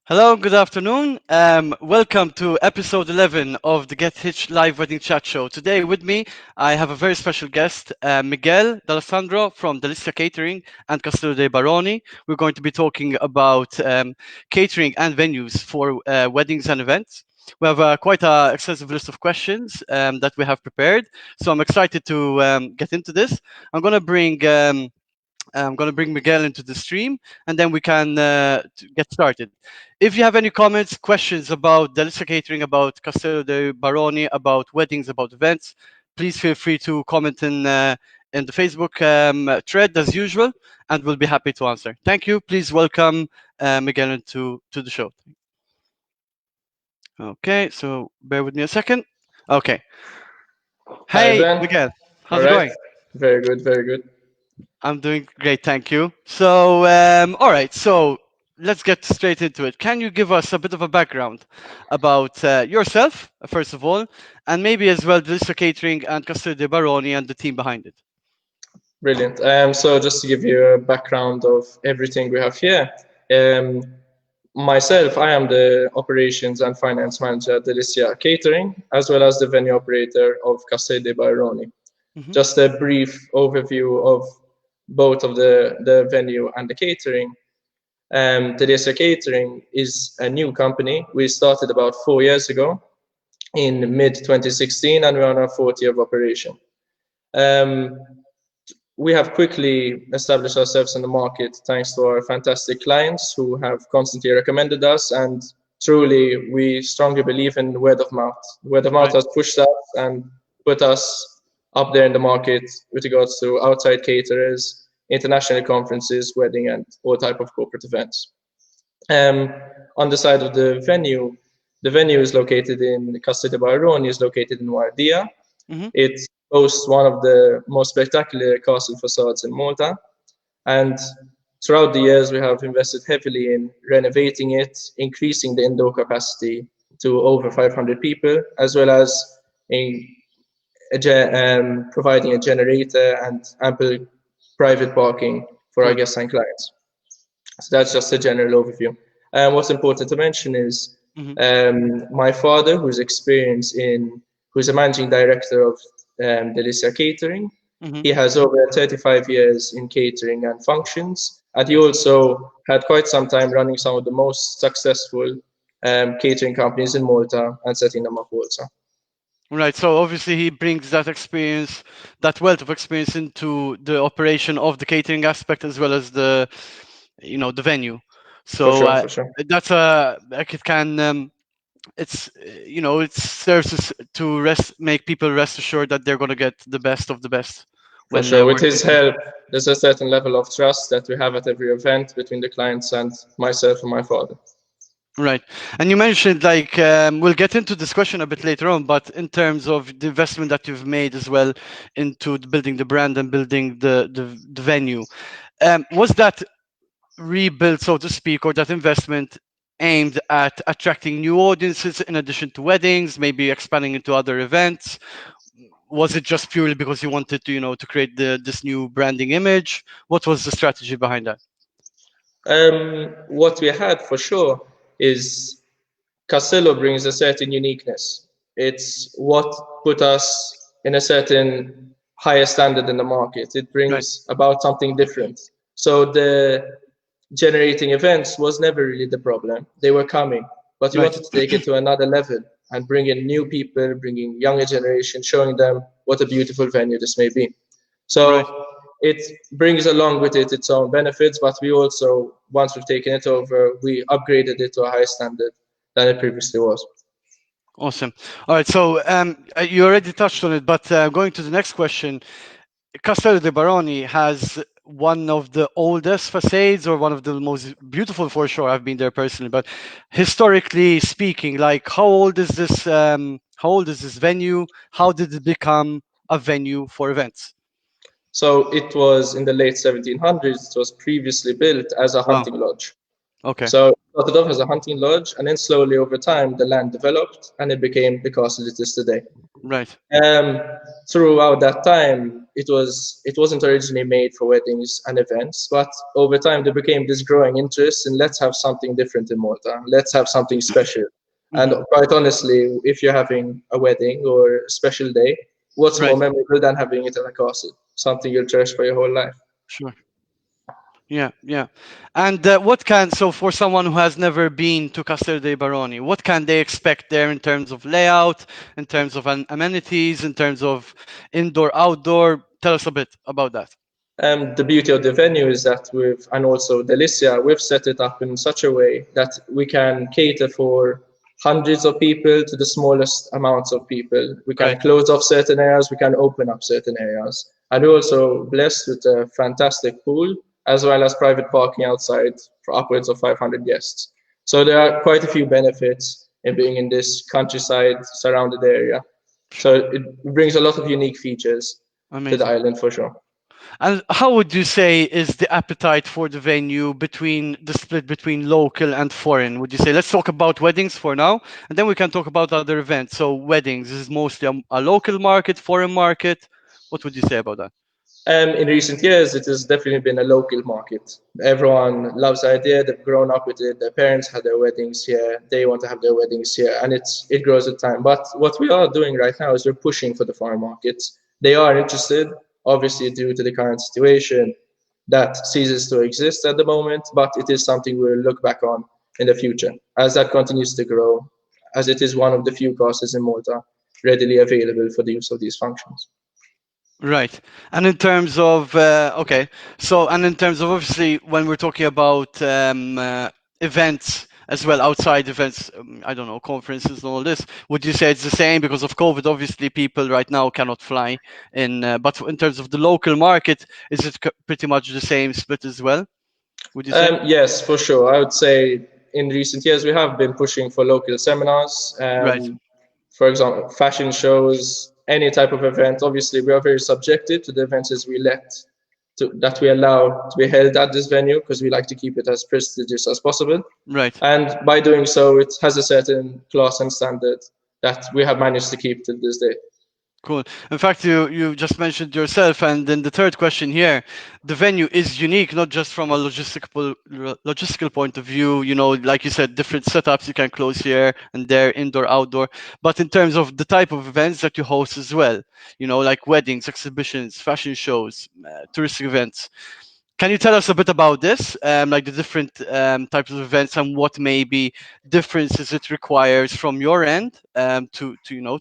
Hello, good afternoon. Welcome to episode 11 of the Get Hitched live wedding chat show. Today with me, I have a very special guest, Miguel D'Alessandro from Delicia Catering and Castello Dei Baroni. We're going to be talking about catering and venues for weddings and events. We have quite an extensive list of questions that we have prepared, so I'm excited to get into this. I'm going to bring Miguel into the stream, and then we can get started. If you have any comments, questions about Delicia Catering, about Castello dei Baroni, about weddings, about events, please feel free to comment in the Facebook thread as usual, and we'll be happy to answer. Thank you. Please welcome Miguel into the show. Okay, so bear with me a second. Okay. Hi, Hey, Ben. Miguel. All How's it right. going? Very good, very good. I'm doing great, thank you. So, all right, so let's get straight into it. Can you give us a bit of a background about yourself, first of all, and maybe as well Delicia Catering and Castello de Baroni and the team behind it? Brilliant. So just to give you a background of everything we have here, um, myself, I am the operations and finance manager at Delicia Catering, as well as the venue operator of Castello Dei Baroni. Hmm. Just a brief overview of both of the venue and the catering. Delicia Catering is a new company. We started about 4 years ago in mid 2016, and we're on our fourth year of operation. Um, we have quickly established ourselves in the market thanks to our fantastic clients who have constantly recommended us, and truly we strongly believe in word of mouth. Word of mouth Right. has pushed us and put us up there in the market with regards to outside caterers, international conferences, wedding, and all type of corporate events. um, on the side of the venue is located in Castello Dei Baroni, is located in Wardia. Hmm. It boasts one of the most spectacular castle facades in Malta, and throughout the years we have invested heavily in renovating it, increasing the indoor capacity to over 500 people, as well as in providing a generator and ample private parking for our Good. guests and clients. So that's just a general overview. What's important to mention is Hmm. my father, who's a managing director of Delicia Catering. Hmm. He has over 35 years in catering and functions, and he also had quite some time running some of the most successful catering companies in Malta and setting them up also. Right. So obviously he brings that experience, that wealth of experience into the operation of the catering aspect as well as the venue. For So sure, for sure. that's a like it can it's it serves to make people rest assured that they're going to get the best of the best For when sure. With working his with them. help, there's a certain level of trust that we have at every event between the clients and myself and my father. Right. And you mentioned like we'll get into this question a bit later on, but in terms of the investment that you've made as well into building the brand and building the venue, was that rebuild, so to speak, or that investment aimed at attracting new audiences in addition to weddings, maybe expanding into other events? Was it just purely because you wanted to, to create this new branding image? What was the strategy behind that? What we had for sure is Castello brings a certain uniqueness. It's what put us in a certain higher standard in the market. It Right. brings about something different. So the generating events was never really the problem. They were coming, but we Right. wanted to take it to another level and bring in new people, bringing younger generation, showing them what a beautiful venue this may be. Right. So it brings along with it its own benefits, but we also, once we've taken it over, we upgraded it to a higher standard than it previously was. Awesome. All right. So you already touched on it, but going to the next question, Castello de Baroni has one of the oldest facades, or one of the most beautiful for sure. I've been there personally, but historically speaking, like how old is this? How old is this venue? How did it become a venue for events? So it was in the late 1700s. It was previously built as a Wow. hunting lodge. Okay. So it started off as a hunting lodge, and then slowly over time, the land developed and it became the castle it is today. Right. Um, Throughout that time, it wasn't originally made for weddings and events, but over time there became this growing interest in let's have something different in Malta. Let's have something special. And Hmm. quite honestly, if you're having a wedding or a special day, what's more Right. memorable than having it at a castle? Something you'll cherish for your whole life. Sure. Yeah, yeah. And so for someone who has never been to Castello dei Baroni, what can they expect there in terms of layout, in terms of amenities, in terms of indoor, outdoor? Tell us a bit about that. The beauty of the venue is that and also Delicia, we've set it up in such a way that we can cater for hundreds of people to the smallest amounts of people. We can Right. close off certain areas, we can open up certain areas. And we're also blessed with a fantastic pool as well as private parking outside for upwards of 500 guests. So there are quite a few benefits in being in this countryside surrounded area. So Sure. it brings a lot of unique features to the Amazing. island for sure. And how would you say is the appetite for the venue between the split between local and foreign? Would you say, let's talk about weddings for now, and then we can talk about other events. So weddings is mostly a local market, foreign market. What would you say about that? In recent years, it has definitely been a local market. Everyone loves the idea. They've grown up with it. Their parents had their weddings here. They want to have their weddings here, and it grows with time. But what we are doing right now is we're pushing for the foreign markets. They are interested, obviously due to the current situation that ceases to exist at the moment. But it is something we'll look back on in the future as that continues to grow, as it is one of the few castles in Malta readily available for the use of these functions. Right. And in terms of, okay, so, and in terms of obviously when we're talking about events as well, outside events, I don't know, conferences and all this, would you say it's the same because of COVID? Obviously, people right now cannot fly in, but in terms of the local market, is it pretty much the same split as well, would you say? Yes, for sure. I would say in recent years we have been pushing for local seminars. Right. For example, fashion shows, any type of event. Obviously, we are very subjected to the events as that we allow to be held at this venue because we like to keep it as prestigious as possible. Right. And by doing so, it has a certain class and standard that we have managed to keep to this day. Cool. In fact, you just mentioned yourself, and then the third question here, the venue is unique, not just from a logistical point of view. You know, like you said, different setups you can close here and there, indoor, outdoor. But in terms of the type of events that you host as well, you know, like weddings, exhibitions, fashion shows, touristic events. Can you tell us a bit about this, like the different types of events and what maybe differences it requires from your end to you know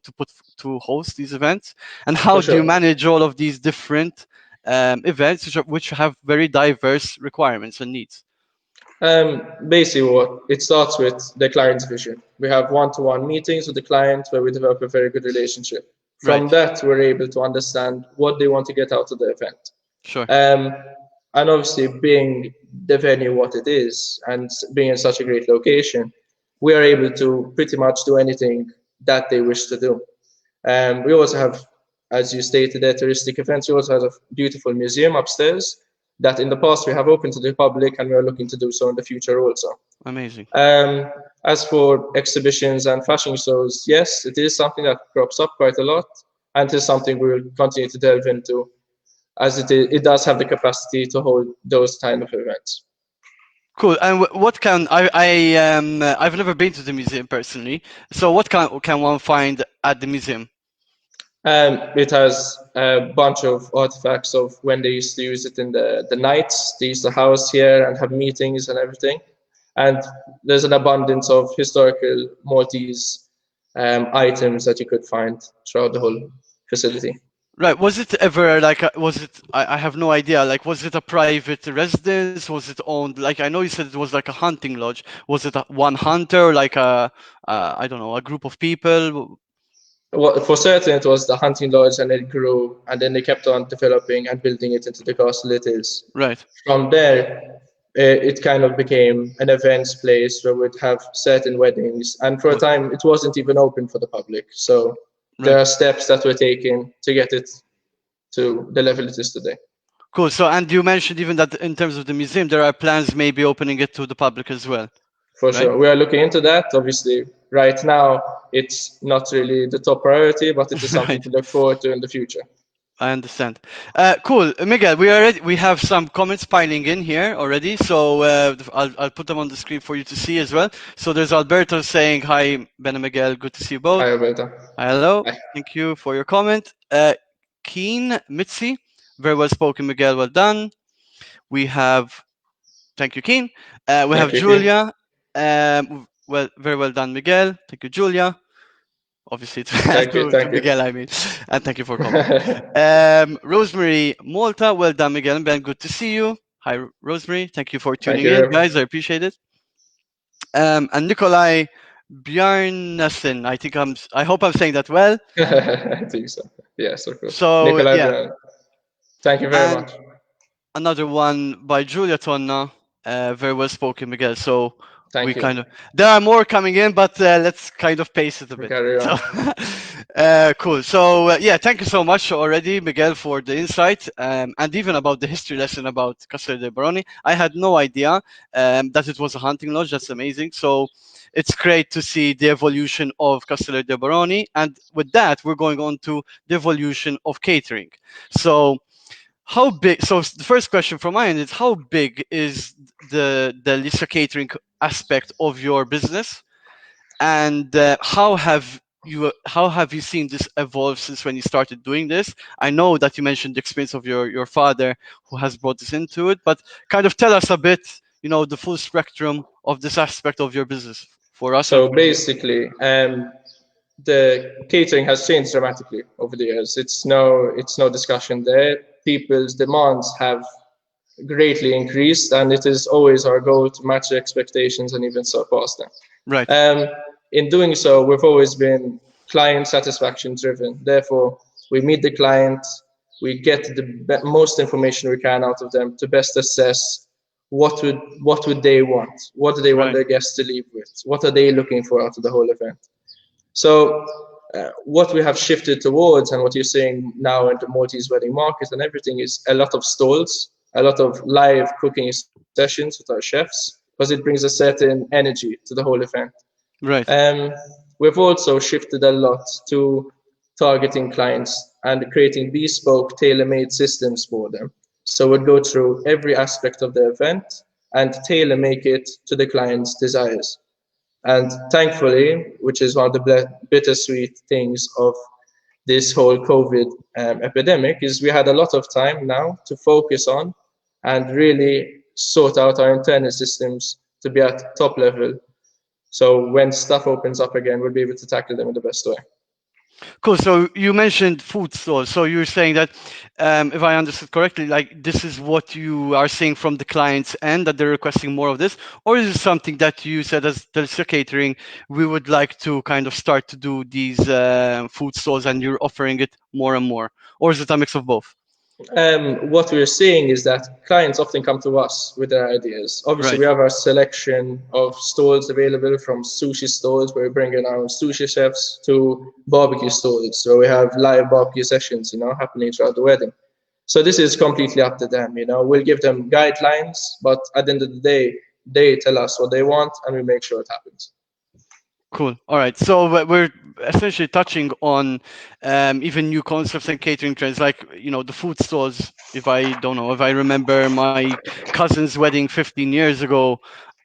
to host these events, and For how do you sure. manage all of these different events which have very diverse requirements and needs? Basically, what it starts with the client's vision. We have one-to-one meetings with the client where we develop a very good relationship. From Right. that, we're able to understand what they want to get out of the event. Sure. Um, and obviously, being the venue what it is and being in such a great location, we are able to pretty much do anything that they wish to do. We also have, as you stated, there, touristic events. We also have a beautiful museum upstairs that in the past we have opened to the public and we are looking to do so in the future also. Amazing. Um, as for exhibitions and fashion shows, yes, it is something that crops up quite a lot and it is something we will continue to delve into as it does have the capacity to hold those kind of events. Cool. And what can I've never been to the museum personally. So what can one find at the museum? It has a bunch of artifacts of when they used to use it in the nights. They used to house here and have meetings and everything. And there's an abundance of historical Maltese items that you could find throughout the whole facility. Right. Was it ever like, was it, I have no idea. Like, was it a private residence? Was it owned? Like, I know you said it was like a hunting lodge. Was it one hunter, like I don't know, a group of people? Well, for certain, it was the hunting lodge, and it grew, and then they kept on developing and building it into the castle it is. Right. From there, it kind of became an events place where we'd have certain weddings, and for a Cool. time, it wasn't even open for the public. So there Right. are steps that were taken to get it to the level it is today. Cool. So, and you mentioned even that in terms of the museum, there are plans maybe opening it to the public as well, For right? sure, we are looking into that. Obviously, right now it's not really the top priority, but it is something Right. to look forward to in the future. I understand. Cool, Miguel. We have some comments piling in here already, so I'll put them on the screen for you to see as well. So there's Alberto saying hi, Ben and Miguel. Good to see you both. Hi, Roberta. Hello. Hi. Thank you for your comment. Keen Mitzi, very well spoken, Miguel. Well done. We have thank you, Keen. We have Thank you, Kim. Julia. Well, very well done, Miguel. Thank you, Julia. Obviously Thank you. to Thank you. Miguel, I mean, and thank you for comment. Rosemary Malta, well done, Miguel and Ben. Good to see you. Hi, Rosemary. Thank you for Thank tuning you, in, Ro. guys. I appreciate it. And Nikolai Bjarnason. I hope I'm saying that well. I think so. Yes, of course. So Nikolai yeah, Brown. Thank you very and much. another one by Julia Tonna. Very well spoken, Miguel. So we Thank you. kind of there are more coming in, but let's kind of pace it a We bit. carry So on. cool. So yeah, thank you so much already, Miguel, for the insight and even about the history lesson about Castello dei Baroni. I had no idea that it was a hunting lodge. That's amazing. So it's great to see the evolution of Castello dei Baroni, and with that, we're going on to the evolution of catering. So how big? So the first question from my end is how big is the Lisa catering aspect of your business, and how have you seen this evolve since when you started doing this? I know that you mentioned the experience of your father who has brought this into it, but kind of tell us a bit, the full spectrum of this aspect of your business for us and So for me. basically, the catering has changed dramatically over the years. It's no discussion there. People's demands have greatly increased, and it is always our goal to match the expectations and even surpass them. Right, In doing so, we've always been client satisfaction driven. Therefore, we meet the client, we get the most information we can out of them to best assess what would they want, what do they want right, their guests to leave with, what are they looking for out of the whole event. So, what we have shifted towards, and what you're seeing now in the Maltese wedding market and everything, is a lot of stalls, a lot of live cooking sessions with our chefs, because it brings a certain energy to the whole event. right. Um, we've also shifted a lot to targeting clients and creating bespoke, tailor-made systems for them. So we'd go through every aspect of the event and tailor make it to the client's desires. And thankfully, which is one of the bittersweet things of this whole COVID epidemic, is we had a lot of time now to focus on and really sort out our internal systems to be at top level. So when stuff opens up again, we'll be able to tackle them in the best way. Cool. So you mentioned food stores. So you're saying that, if I understood correctly, like this is what you are seeing from the client's end that they're requesting more of this, or is it something that you said as Delicia Catering, we would like to kind of start to do these food stores, and you're offering it more and more, or is it a mix of both? What we're seeing is that clients often come to us with their ideas. Obviously, Right. we have our selection of stalls available, from sushi stalls where we bring in our own sushi chefs to barbecue stalls where we have live barbecue sessions, happening throughout the wedding. So this is completely up to them. We'll give them guidelines, but at the end of the day, they tell us what they want, and we make sure it happens. Cool. All right. So we're essentially touching on even new concepts and catering trends, like the food stores. If I don't know, if I remember my cousin's wedding 15 years ago,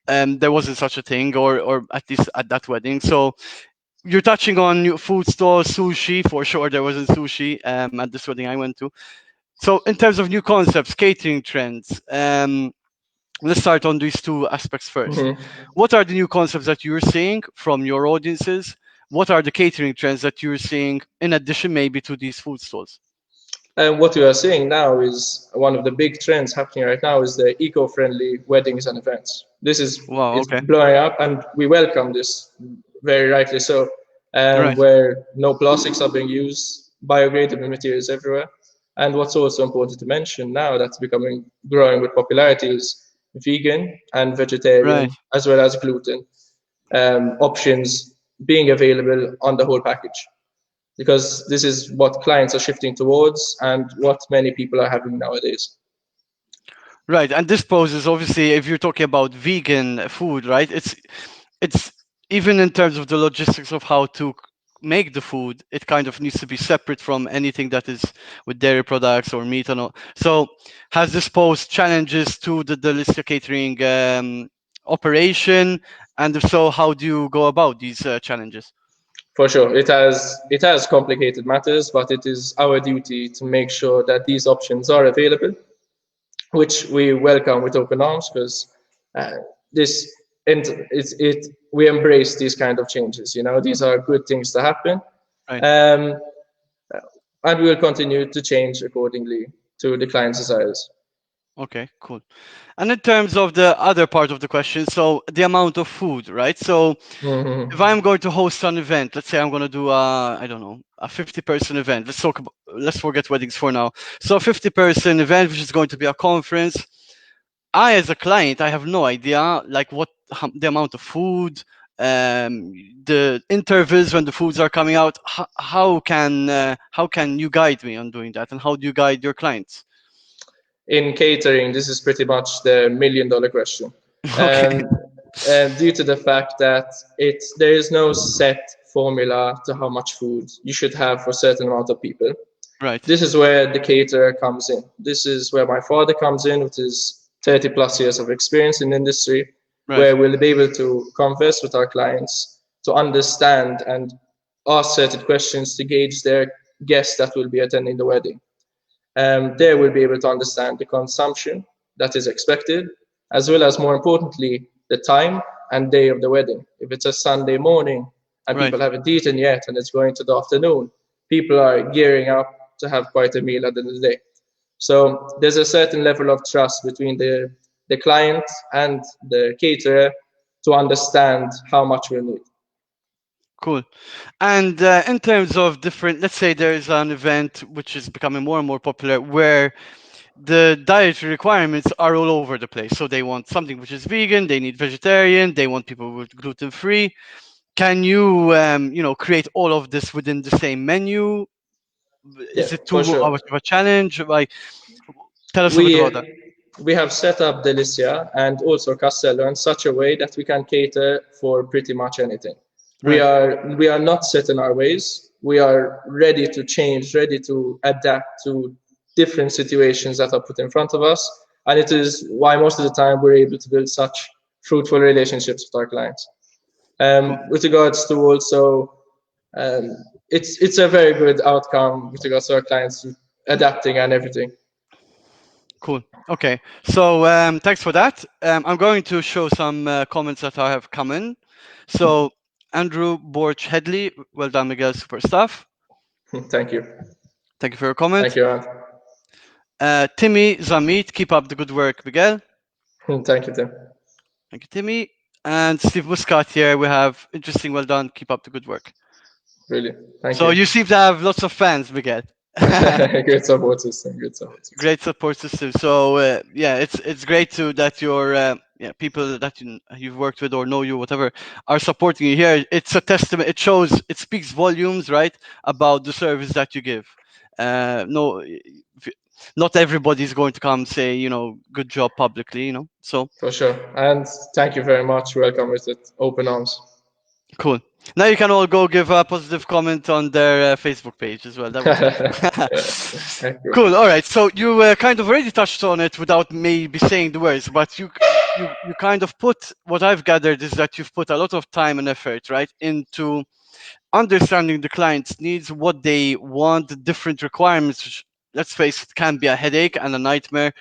there wasn't such a thing, or at least at that wedding. So you're touching on new food stores, sushi for sure. There wasn't sushi at this wedding I went to. So in terms of new concepts, catering trends. Let's start on these two aspects first. Mhm. What are the new concepts that you're seeing from your audiences? What are the catering trends that you're seeing in addition maybe to these food stalls? And what we are seeing now is one of the big trends happening right now is the eco-friendly weddings and events. This is Wow, it's okay. blowing up, and we welcome this very rightly so. Right. Where no plastics are being used, biodegradable materials everywhere. And what's also important to mention now that's becoming growing with popularity is vegan and Right. vegetarian as well as gluten options being available on the whole package, because this is what clients are shifting towards and what many people are having nowadays. Right. And this poses obviously if you're talking about vegan food, right? It's even in terms of the logistics of how to make the food, it kind of needs to be separate from anything that is with dairy products or meat and all. So has this posed challenges to the Delicia Catering operation? And if so, how do you go about these challenges? For sure, it has complicated matters, but it is our duty to make sure that these options are available, which we welcome with open arms because uh, this and it we embrace these kind of changes. These are good things to happen, Right. um, and we will continue to change accordingly to the client's desires. Okay, cool. And in terms of the other part of the question, so the amount of food, right? So Mhm. if I'm going to host an event, let's say I'm going to do a, I don't know, a 50-person event. Let's forget weddings for now. So a 50-person event, which is going to be a conference. I, as a client, I have no idea, like the amount of food, the intervals when the foods are coming out. How can you guide me on doing that, and how do you guide your clients? In catering, this is pretty much the million-dollar question. Okay, Um, Due to the fact that there is no set formula to how much food you should have for a certain amount of people. right, This is where the caterer comes in. This is where my father comes in with his 30 plus years of experience in the industry, right, where we'll be able to converse with our clients to understand and ask certain questions to gauge their guests that will be attending the wedding. There we'll be able to understand the consumption that is expected, as well as more importantly, the time and day of the wedding. If it's a Sunday morning and right. people haven't eaten yet and it's going to the afternoon, people are gearing up to have quite a meal at the end of the day. So there's a certain level of trust between the client and the caterer to understand how much we'll need. Cool. And in terms of different, let's say there is an event which is becoming more and more popular where the dietary requirements are all over the place. So they want something which is vegan, they need vegetarian, they want people with gluten free. Can you, create all of this within the same menu? Yeah, Is it for too sure. much of a challenge? Like, tell us a bit about that. We have set up Delicia and also Castello in such a way that we can cater for pretty much anything. We Right, are we are not set in our ways. We are ready to change, ready to adapt to different situations that are put in front of us, and it is why most of the time we're able to build such fruitful relationships with our clients. cool, With regards to also, um, it's a very good outcome with regards to our clients adapting and everything. cool. Okay, so thanks for that. I'm going to show some comments that I have come in. So Andrew Borch Headley, well done, Miguel, super stuff. Thank you. Thank you for your Thank comment. you, Ant. Timmy Zamit, keep up the good work, Miguel. Thank you, Tim. Thank you, Timmy. And Steve Muscat here, we have interesting, well done, keep up the good work. Really. Thank So you. you seem to have lots of fans, Miguel. Good support system. Good support system. Great support system. So yeah, it's great to that your people that you've worked with or know you whatever are supporting you here. It's a testament. It shows. It speaks volumes, right, about the service that you give. No, not everybody is going to come say good job publicly. So For sure. And thank you very much. Welcome with it. Open arms. cool. Now you can all go give a positive comment on their Facebook page as well. That would be nice. Thank you. Cool. All right. So you kind of already touched on it without maybe saying the words, but you kind of put what I've gathered is that you've put a lot of time and effort, right, into understanding the client's needs, what they want, the different requirements, which, let's face it, can be a headache and a nightmare,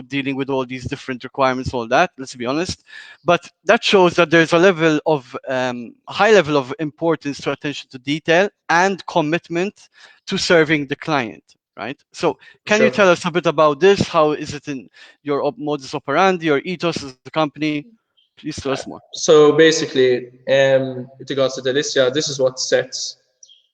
dealing with all these different requirements, all that, let's be honest. But that shows that there's a high level of importance to attention to detail and commitment to serving the client, right? So can you Sure. tell us a bit about this? How is it in your modus operandi, your ethos as a company? Please tell us more. So basically, with regards to Delicia, this is what sets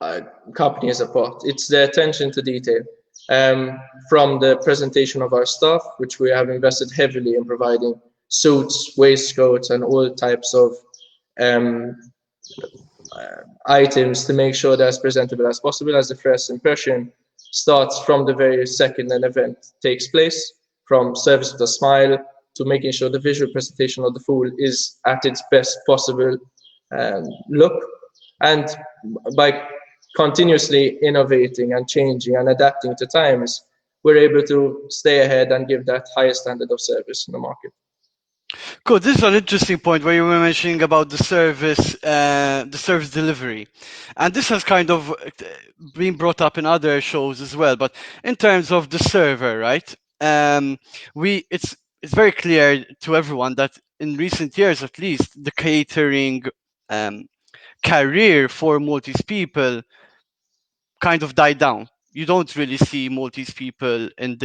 uh, companies apart. It's the attention to detail. Um, from the presentation of our staff, which we have invested heavily in providing suits, waistcoats, and all types of um, items to make sure they're as presentable as possible, as the first impression starts from the very second an event takes place, from service with a smile to making sure the visual presentation of the food is at its best possible look. And by continuously innovating and changing and adapting to times, we're able to stay ahead and give that highest standard of service in the market. Cool. This is an interesting point where you were mentioning about the service delivery, and this has kind of been brought up in other shows as well. But in terms of the server, right? We it's very clear to everyone that in recent years, at least, the catering um, career for Maltese people kind of died down. You don't really see Maltese people in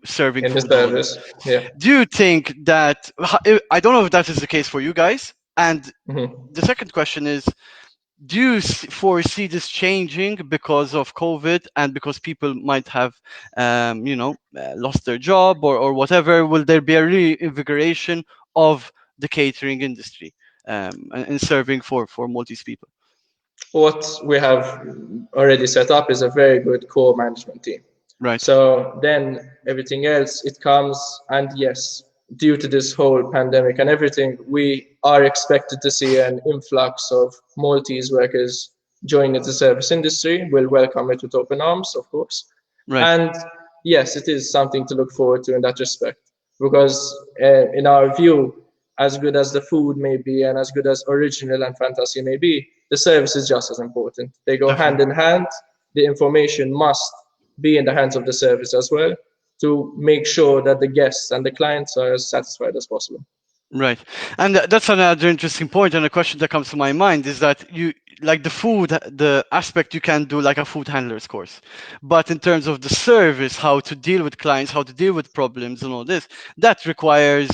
serving In the food nowadays. service. Yeah. Do you think that I don't know if that is the case for you guys? And Mhm. the second question is, do you foresee this changing because of COVID and because people might have, lost their job or whatever? Will there be a reinvigoration of the catering industry and serving for Maltese people? What we have already set up is a very good core management team. Right. So then everything else, it comes, and yes, due to this whole pandemic and everything, we are expected to see an influx of Maltese workers joining the service industry. We'll welcome it with open arms, of course. Right. And yes, it is something to look forward to in that respect, because in our view, as good as the food may be and as good as original and fantasy may be, the service is just as important. They go hand Definitely. in hand. The information must be in the hands of the service as well to make sure that the guests and the clients are as satisfied as possible. Right. And that's another interesting point. And a question that comes to my mind is that you like the food, the aspect you can do like a food handler's course. But in terms of the service, how to deal with clients, how to deal with problems and all this, that requires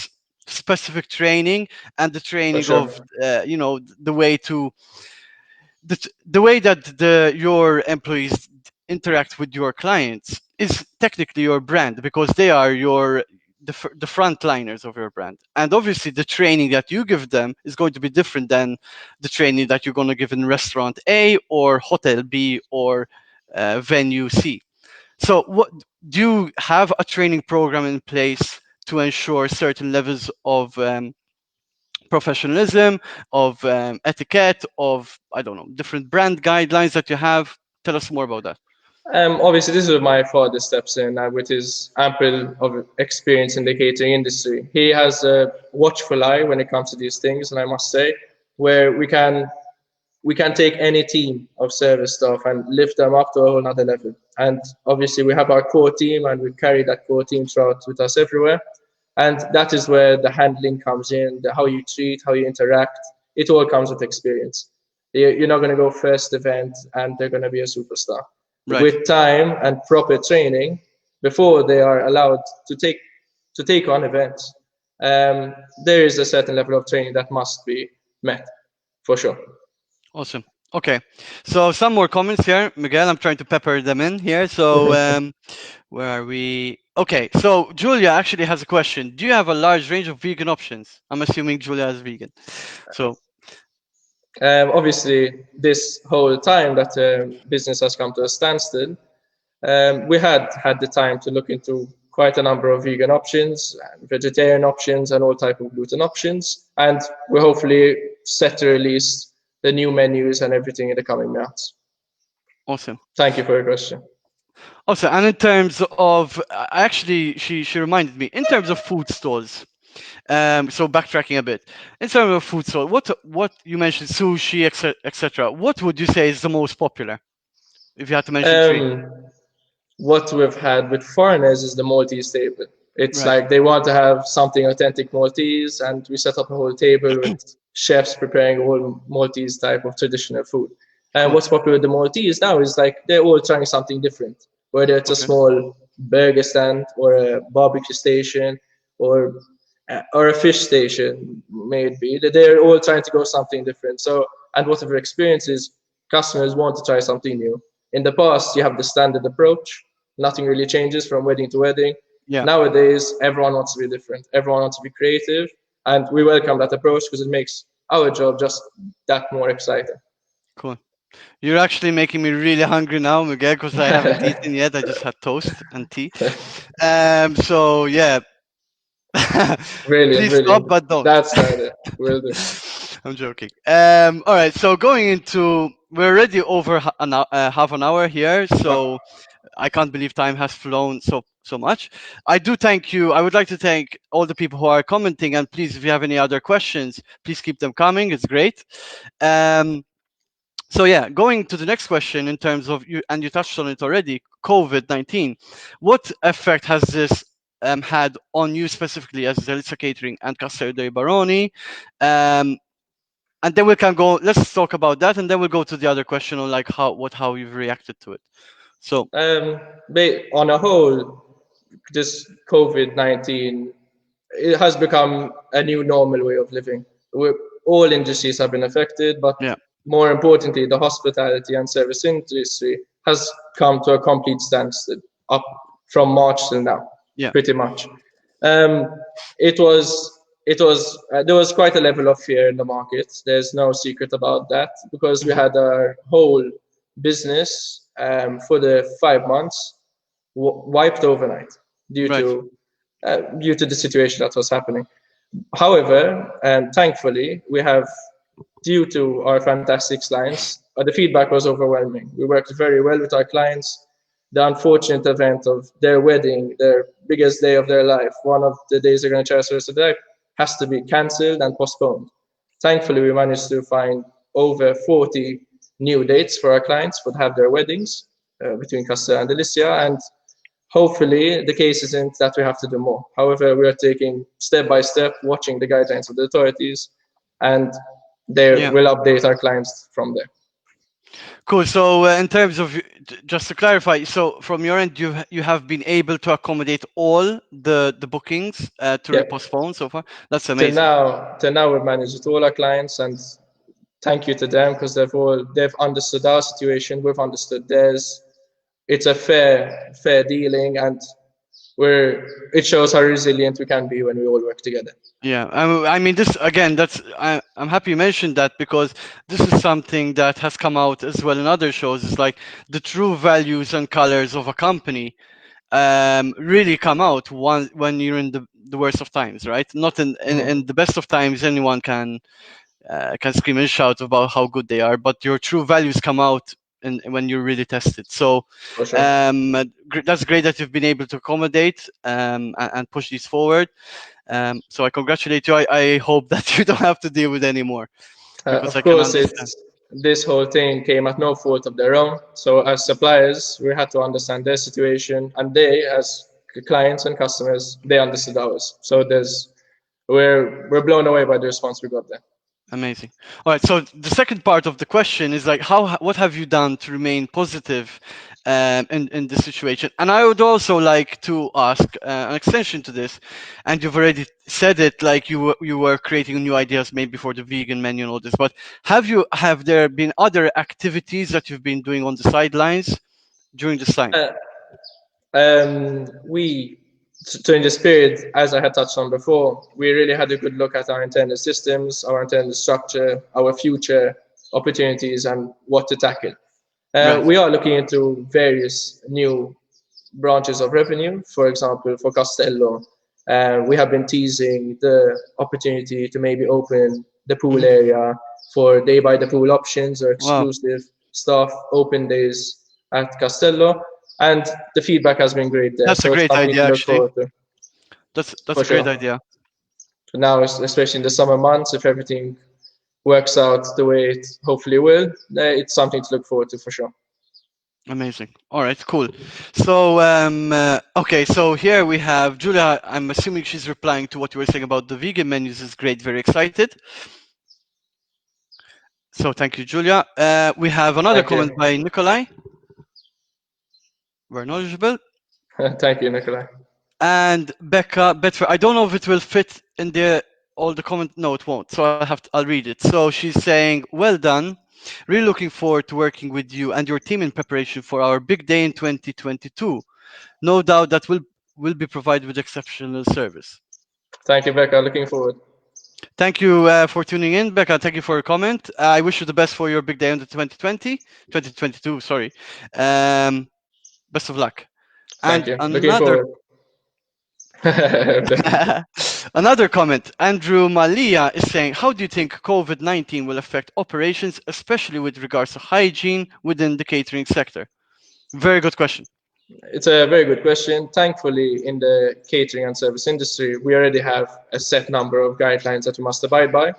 specific training and the For training of, sure. the way to the way that your employees interact with your clients is technically your brand because they are the frontliners of your brand, and obviously the training that you give them is going to be different than the training that you're going to give in restaurant A or hotel B or venue C. So what do you have a training program in place to ensure certain levels of professionalism, of etiquette, of I don't know, different brand guidelines that you have? Tell us more about that. Obviously, this is where my father steps in with his ample of experience in the catering industry. He has a watchful eye when it comes to these things, and I must say, where we can take any team of service staff and lift them up to a whole other level. And obviously, we have our core team, and we carry that core team throughout with us everywhere. And that is where the handling comes in, how you treat, how you interact. It all comes with experience. You're not going to go first event and they're going to be a superstar. Right. With time and proper training, before they are allowed to take on events, there is a certain level of training that must be met, for sure. Awesome. Okay. So some more comments here, Miguel. I'm trying to pepper them in here. So where are we? Okay. So Julia actually has a question. Do you have a large range of vegan options? I'm assuming Julia is vegan. So Obviously, this whole time that business has come to a standstill, we had the time to look into quite a number of vegan options, vegetarian options, and all type of gluten options. And we're hopefully set to release the new menus and everything in the coming months. awesome. Thank you for your question. Also, and in terms of, actually, she reminded me in terms of food stalls. So backtracking a bit, in terms of food stall, what you mentioned sushi, etc. What would you say is the most popular, if you had to mention three? Um, what we've had with foreigners is the Maltese table. It's Right. like they want to have something authentic Maltese, and we set up a whole table with chefs preparing all Maltese type of traditional food. And Cool. what's popular with the Maltese now is like they're all trying something different, whether it's a Okay. small burger stand or a barbecue station or or a fish station, may it be. They're all trying to go something different. So, and what we've experienced is customers want to try something new. In the past, you have the standard approach. Nothing really changes from wedding to wedding. Yeah. Nowadays, everyone wants to be different. Everyone wants to be creative, and we welcome that approach because it makes our job just that more exciting. Cool. You're actually making me really hungry now, Miguel, because I haven't eaten yet. I just had toast and tea. So yeah, Brilliant, please stop, brilliant. but don't. That's the idea. Will do. I'm joking. All right. So going into, we're already over half an hour here. Wow. So I can't believe time has flown so much. I do thank you. I would like to thank all the people who are commenting, and please, if you have any other questions, please keep them coming. It's great. Um, so yeah, going to the next question in terms of you, and you touched on it already, COVID-19. What effect has this had on you specifically as Delicia Catering and Castello dei Baroni? Um, and then we can go. Let's talk about that, and then we'll go to the other question on like how you've reacted to it. So On a whole, this COVID-19, it has become a new normal way of living. All industries have been affected, but yeah, more importantly, the hospitality and service industry has come to a complete standstill up from March till now, yeah, pretty much. Um, it was there was quite a level of fear in the market. There's no secret about that because we hmm, had our whole business for the 5 months wiped overnight due right, to due to the situation that was happening. However, and thankfully, we have, due to our fantastic clients, the feedback was overwhelming. We worked very well with our clients. The unfortunate event of their wedding, their biggest day of their life, one of the days they're going to cherish the rest of their life, has to be cancelled and postponed. Thankfully, we managed to find over 40 new dates for our clients to have their weddings between Castello and Delicia, and hopefully the case isn't that we have to do more. However, we are taking step by step, watching the guidelines of the authorities, and they yeah. will update our clients from there. Cool. So, in terms of, just to clarify, so from your end, you have been able to accommodate all the bookings to Yeah. postpone so far. That's amazing. Till now we've managed with all our clients, and thank you to them because they've understood our situation, we've understood theirs. It's a fair dealing, and it shows how resilient we can be when we all work together. Yeah, I mean, this again. I'm happy you mentioned that because this is something that has come out as well in other shows. It's like the true values and colors of a company really come out when you're in the worst of times, right? Not in the best of times, anyone can scream and shout about how good they are, but your true values come out when you're really tested. So For sure. that's great that you've been able to accommodate and push these forward. So I congratulate you. I hope that you don't have to deal with any more because Of I can course, understand. it's this whole thing came at no fault of their own. So as suppliers, we had to understand their situation, and they, as clients and customers, they understood ours. So we're blown away by the response we got there. Amazing. All right. So the second part of the question is like, what have you done to remain positive in this situation? And I would also like to ask an extension to this. And you've already said it, like you were creating new ideas maybe for the vegan menu and all this. But have there been other activities that you've been doing on the sidelines during this time? Uh, we During this period, as I had touched on before, we really had a good look at our internal systems, our internal structure, our future opportunities, and what to tackle. Right. We are looking into various new branches of revenue. For example, for Castello, we have been teasing the opportunity to maybe open the pool Mhm. area for day by the pool options or Wow. exclusive staff open days at Castello. And the feedback has been great there. That's a So it's great something idea, to look actually. forward to That's for a great sure. idea. Now, especially in the summer months, if everything works out the way it hopefully will, it's something to look forward to for sure. Amazing. All right, cool. So, okay, so here we have Julia. I'm assuming she's replying to what you were saying about the vegan menus. Is great, very excited. So, thank you, Julia. We have another Thank you. comment by Nikolai. Very knowledgeable. Thank you, Nikolai. And Becca Bedford. I don't know if it will fit in the all the comment. No, it won't. So I'll read it. So she's saying, "Well done. Really looking forward to working with you and your team in preparation for our big day in 2022. No doubt that will be provided with exceptional service." Thank you, Becca. Looking forward. Thank you for tuning in, Becca. Thank you for your comment. I wish you the best for your big day on the 2022. Sorry. Best of luck. Thank And you. Looking another forward. Definitely. Another comment. Andrew Malia is saying, how do you think COVID-19 will affect operations, especially with regards to hygiene within the catering sector? Very good question. It's a very good question. Thankfully, in the catering and service industry, we already have a set number of guidelines that we must abide by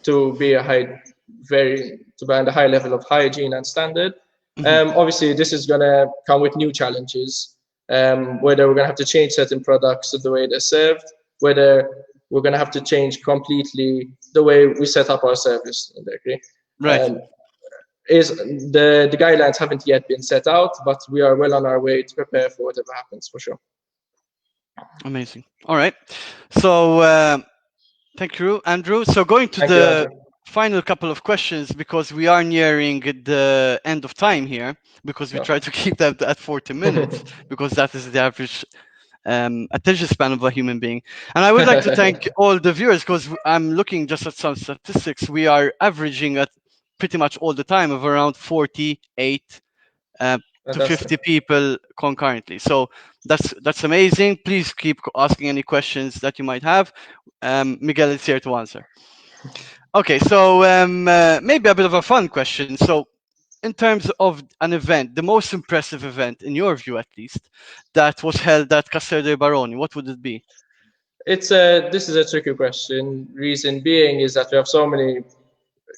to be a to be at a high level of hygiene and standard. Mhm. Obviously, this is going to come with new challenges, whether we're going to have to change certain products to the way they're served, whether we're going to have to change completely the way we set up our service. Okay? Right. Um, is the guidelines haven't yet been set out, but we are well on our way to prepare for whatever happens for sure. Amazing. All right. So thank you, Andrew. So going to Thank you, the Andrew. final couple of questions because we are nearing the end of time here because we No. try to keep that at 40 minutes because that is the average attention span of a human being. And I would like to thank all the viewers because I'm looking just at some statistics. We are averaging at pretty much all the time of around 48 to Fantastic. 50 people concurrently. So that's amazing. Please keep asking any questions that you might have. Miguel is here to answer. Okay, so maybe a bit of a fun question. So, in terms of an event, the most impressive event, in your view at least, that was held at Castello dei Baroni, what would it be? This is a tricky question. Reason being is that we have so many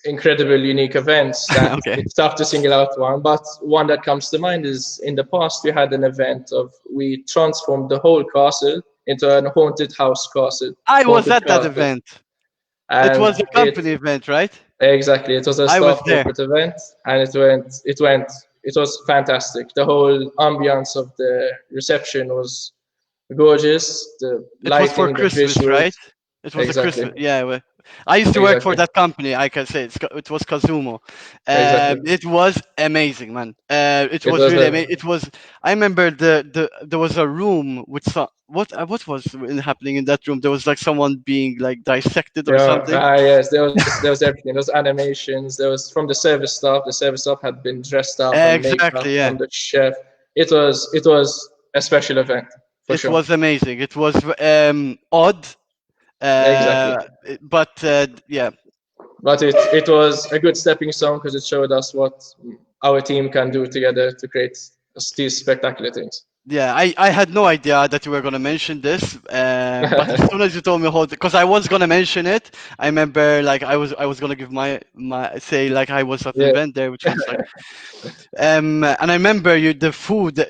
incredible, unique events that Okay. it's tough to single out one. But one that comes to mind is in the past we had an event of we transformed the whole castle into a haunted house castle, I was haunted at that castle, event. It and was a it company event, right? exactly it was a I was staff there. corporate event, and it was fantastic. The whole ambiance of the reception was gorgeous. The It was for lighting, the Christmas, visuals, right? It was a exactly, Christmas. Yeah, I used to work for exactly, that company. I can say it was Kazumo. exactly. It was amazing, man. It It was was really a amazing. It was. I remember there was a room with some what was happening in that room? There was like someone being like dissected or Yeah, something. yes, there was everything. There was animations. There was from the service staff. The service staff had been dressed up and makeup Exactly. Yeah. from the chef. It was a special event for It sure. was amazing. It was odd, Exactly. but yeah. But it was a good stepping stone because it showed us what our team can do together to create these spectacular things. Yeah, I had no idea that you were going to mention this, but as soon as you told me how, because I was going to mention it, I remember like I was going to give my say like I was at an Yeah, event there, which was like, and I remember the food that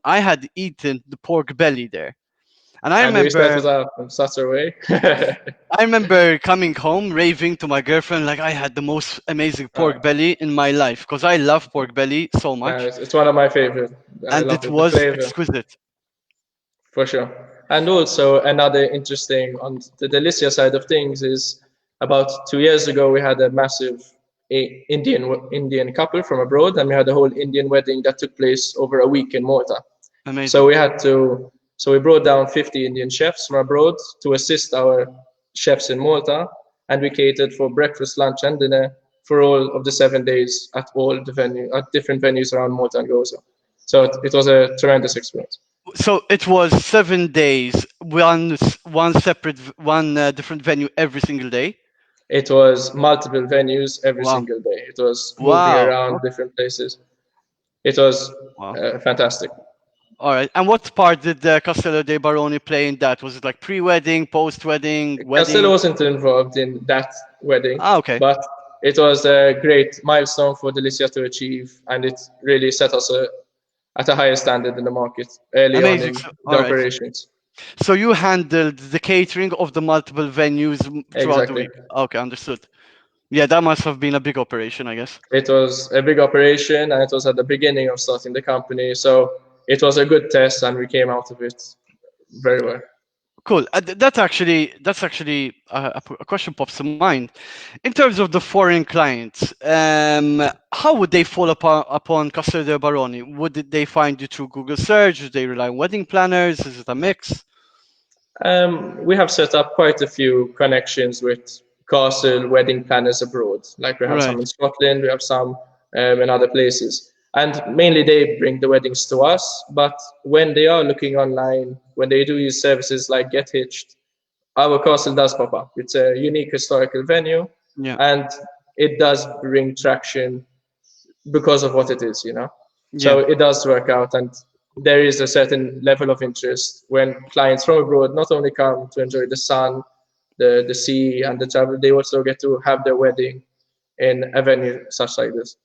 I had eaten the pork belly there, and I and we set remember it up in such a way. I remember coming home raving to my girlfriend like I had the most amazing Uh, pork belly in my life because I love pork belly so much, it's one of my favorite. I and love it it. The was flavor. exquisite. For sure. And also another interesting on the Delicia side of things is about 2 years ago we had a massive Indian couple from abroad, and we had a whole Indian wedding that took place over a week in Malta. So Amazing. we had to so we brought down 50 Indian chefs from abroad to assist our chefs in Malta, and we catered for breakfast, lunch, and dinner for all of the 7 days at all the at different venues around Malta and Gozo. So it was a tremendous experience. So it was 7 days, one separate, one different venue every single day. It was multiple venues every Wow. single day. It was moving Wow. around different places. It was Wow. fantastic. All right. And what part did the Castello dei Baroni play in that? Was it like pre-wedding, post-wedding, Castello wedding? wasn't involved in that wedding, Ah, okay. but it was a great milestone for Delicia to achieve, and it really set us at a higher standard in the market early on Amazing. in the All right. operations. So you handled the catering of the multiple venues throughout the Exactly. week. Okay, understood. Yeah, that must have been a big operation, I guess. It was a big operation, and it was at the beginning of starting the company. So it was a good test, and we came out of it very well. Cool. That's actually a question pops to mind. In terms of the foreign clients, how would they fall upon Castello dei Baroni? Would they find you through Google search? Do they rely on wedding planners? Is it a mix? We have set up quite a few connections with castle wedding planners abroad. Like we have some Right. in Scotland, we have some in other places. And mainly they bring the weddings to us. But when they are looking online when they do use services like Get Hitched, our castle does pop up. It's a unique historical venue, Yeah. and it does bring traction because of what it is, you know. So Yeah. it does work out, and there is a certain level of interest when clients from abroad not only come to enjoy the sun, the sea, and the travel, they also get to have their wedding in a venue such like this.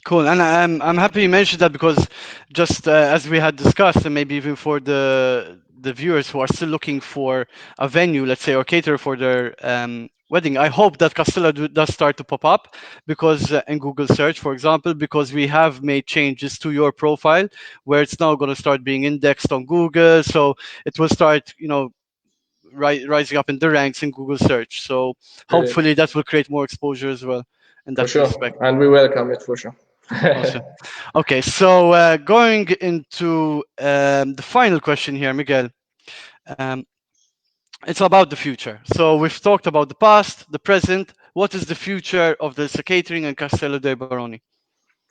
Cool, and I'm happy you mentioned that because just as we had discussed, and maybe even for the viewers who are still looking for a venue, let's say, or cater for their wedding, I hope that Castello does start to pop up because in Google search, for example, because we have made changes to your profile where it's now going to start being indexed on Google, so it will start, rising up in the ranks in Google search. So Brilliant. hopefully that will create more exposure as well in For that sure, respect. and we welcome it for sure. Awesome. Okay, so going into the final question here, Miguel. Um, it's about the future. So we've talked about the past, the present. What is the future of the catering and Castello dei Baroni?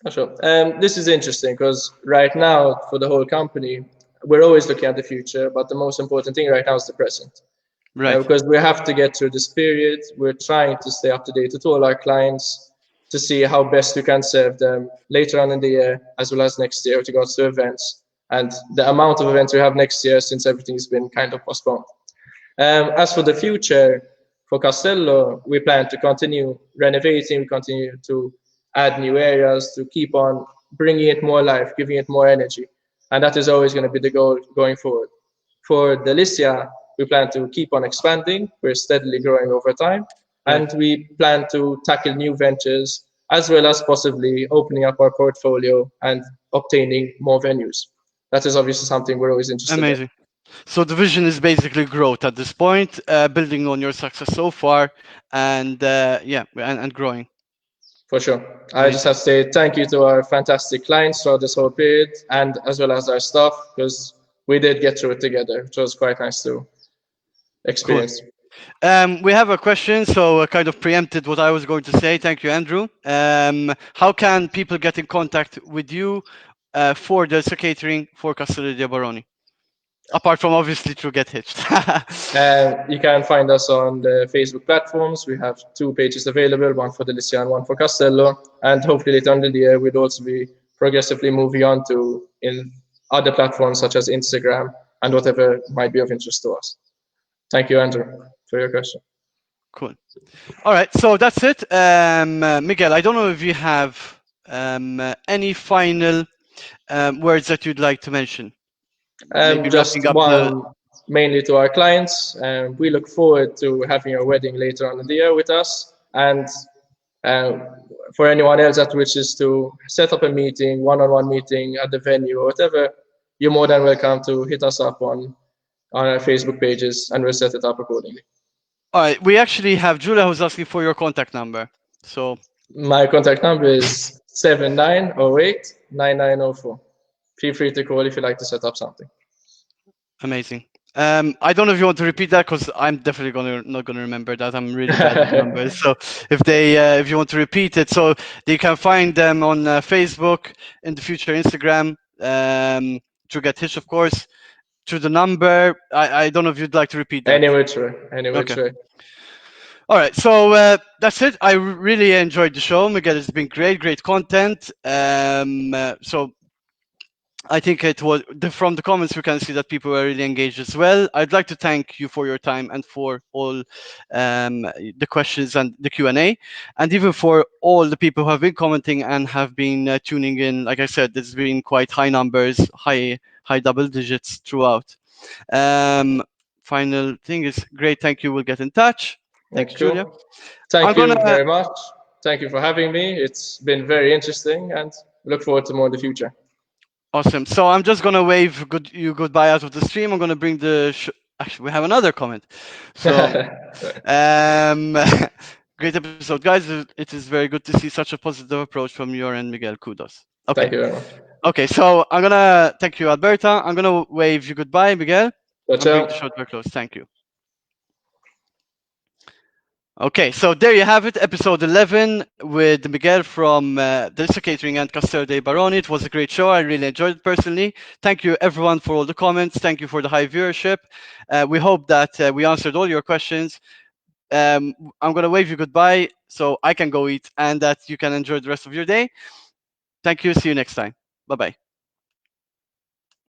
For sure. This is interesting because right now, for the whole company, we're always looking at the future, but the most important thing right now is the present. Right. Because we have to get through this period. We're trying to stay up to date with all our clients to see how best we can serve them later on in the year, as well as next year with regards to events and the amount of events we have next year since everything's been kind of postponed. As for the future, for Castello, we plan to continue renovating, continue to add new areas, to keep on bringing it more life, giving it more energy. And that is always going to be the goal going forward. For Delicia, we plan to keep on expanding. We're steadily growing over time. And Right. we plan to tackle new ventures as well as possibly opening up our portfolio and obtaining more venues. That is obviously something we're always interested in. Amazing. So the vision is basically growth at this point, building on your success so far, and yeah, and growing. For sure. I just Amazing. have to say thank you to our fantastic clients throughout this whole period and as well as our staff because we did get through it together, which was quite nice to Cool. experience. We have a question, so I kind of preempted what I was going to say. Thank you, Andrew. How can people get in contact with you for the catering for Castello dei Baroni? Apart from obviously through Get Hitched. You can find us on the Facebook platforms. We have two pages available, one for Delicia and one for Castello. And hopefully later on in the year, we'll also be progressively moving on to in other platforms such as Instagram and whatever might be of interest to us. Thank you, Andrew, for your question. Cool. All right, so that's it. Miguel, I don't know if you have any final words that you'd like to mention. Maybe Just wrapping up the. one mainly to our clients. We look forward to having your wedding later on in the year with us. And uh, for anyone else that wishes to set up a meeting, one-on-one meeting at the venue or whatever, you're more than welcome to hit us up on our Facebook pages and we'll set it up accordingly. All right, we actually have Julia who's asking for your contact number. So My contact number is 7908 9904. Feel free to call if you'd like to set up something. amazing. I don't know if you want to repeat that because I'm definitely not gonna remember that. I'm really bad with numbers. So if you want to repeat it, so they can find them on Facebook, in the future Instagram, to Get Hitch, of course, to the number. I don't know if you'd like to repeat that. Any which way, any which Okay. way. All right, so that's it. I really enjoyed the show, Miguel. It's been great content. So I think it was from the comments we can see that people were really engaged as well. I'd like to thank you for your time and for all the questions and the Q&A, and even for all the people who have been commenting and have been tuning in. Like I said, there's been quite high numbers, high double digits throughout. Um, Final thing is great. Thank you. We'll get in touch. Thank you, That's Julia. cool. I'm Thank you gonna very much. Thank you for having me. It's been very interesting and look forward to more in the future. Awesome. So I'm just gonna wave you goodbye out of the stream. I'm gonna bring the. Actually, we have another comment. So, um, great episode, guys. It is very good to see such a positive approach from your end, Miguel. Kudos. Okay. Thank you very much. Okay. So I'm gonna thank you, Alberta. I'm gonna wave you goodbye, Miguel, Ciao, and bring the ciao. show to a close. Thank you. Okay, so there you have it, episode 11 with Miguel from Delicia Catering and Castello Dei Baroni. It was a great show. I really enjoyed it personally. Thank you, everyone, for all the comments. Thank you for the high viewership. We hope that we answered all your questions. I'm going to wave you goodbye so I can go eat and that you can enjoy the rest of your day. Thank you. See you next time. Bye bye.